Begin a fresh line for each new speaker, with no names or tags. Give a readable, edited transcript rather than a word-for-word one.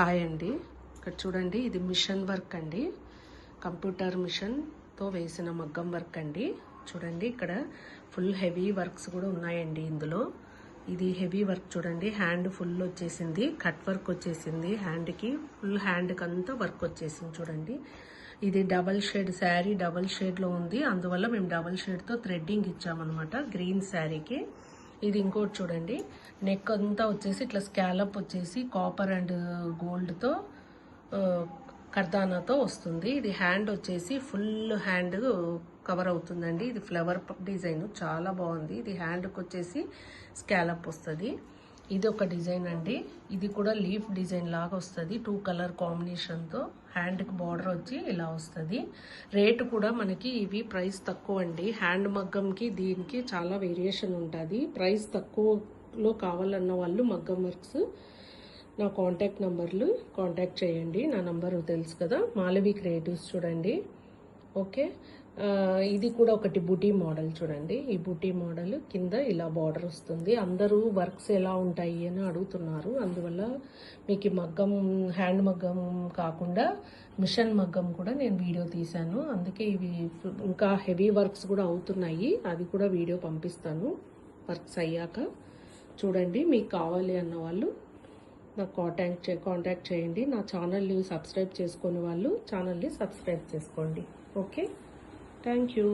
Hi అండి. ఇక్కడ చూడండి, ఇది మిషన్ వర్క్ అండి. కంప్యూటర్ మిషన్తో వేసిన మగ్గం వర్క్ అండి. చూడండి, ఇక్కడ ఫుల్ హెవీ వర్క్స్ కూడా ఉన్నాయండి ఇందులో. ఇది హెవీ వర్క్ చూడండి, హ్యాండ్ ఫుల్ వచ్చేసింది, కట్ వర్క్ వచ్చేసింది, హ్యాండ్కి ఫుల్ హ్యాండ్కి అంతా వర్క్ వచ్చేసింది చూడండి. ఇది డబల్ షేడ్ శారీ, డబల్ షేడ్లో ఉంది, అందువల్ల మేము డబల్ షేడ్తో థ్రెడ్డింగ్ ఇచ్చామన్నమాట గ్రీన్ శారీకి. ఇది ఇంకోటి చూడండి, నెక్ అంతా వచ్చేసి ఇట్లా స్కాలప్ వచ్చేసి కాపర్ అండ్ గోల్డ్తో కర్దానాతో వస్తుంది. ఇది హ్యాండ్ వచ్చేసి ఫుల్ హ్యాండ్ కవర్ అవుతుందండి. ఇది ఫ్లవర్ డిజైన్ చాలా బాగుంది. ఇది హ్యాండ్కి వచ్చేసి స్కాలప్ వస్తుంది. ఇది ఒక డిజైన్ అండి. ఇది కూడా లీఫ్ డిజైన్ లాగా వస్తుంది, 2 కలర్ కాంబినేషన్తో. హ్యాండ్కి బార్డర్ వచ్చి ఇలా వస్తుంది. రేటు కూడా మనకి ఇవి ప్రైస్ తక్కువ అండి. హ్యాండ్ మగ్గంకి దీనికి చాలా వేరియేషన్ ఉంటుంది. ప్రైస్ తక్కువలో కావాలన్న వాళ్ళు మగ్గం వర్క్స్ నా కాంటాక్ట్ నంబర్లు కాంటాక్ట్ చేయండి. నా నంబర్ తెలుసు కదా, మాలవి క్రియేటివ్స్ చూడండి. ఓకే, ఇది కూడా ఒకటి బుటీ మోడల్ చూడండి. ఈ బుటీ మోడల్ కింద ఇలా బార్డర్ వస్తుంది. అందరూ వర్క్స్ ఎలా ఉంటాయి అని అడుగుతున్నారు, అందువల్ల మీకు మగ్గం హ్యాండ్ మగ్గం కాకుండా మిషన్ మగ్గం కూడా నేను వీడియో తీశాను. అందుకే ఇవి ఇంకా హెవీ వర్క్స్ కూడా అవుతున్నాయి, అది కూడా వీడియో పంపిస్తాను వర్క్స్ అయ్యాక. చూడండి, మీకు కావాలి అన్న వాళ్ళు నాకు కాంటాక్ట్ చేయండి. నా ఛానల్ని సబ్స్క్రైబ్ చేసుకునే వాళ్ళు ఛానల్ని సబ్స్క్రైబ్ చేసుకోండి. Okay, thank you.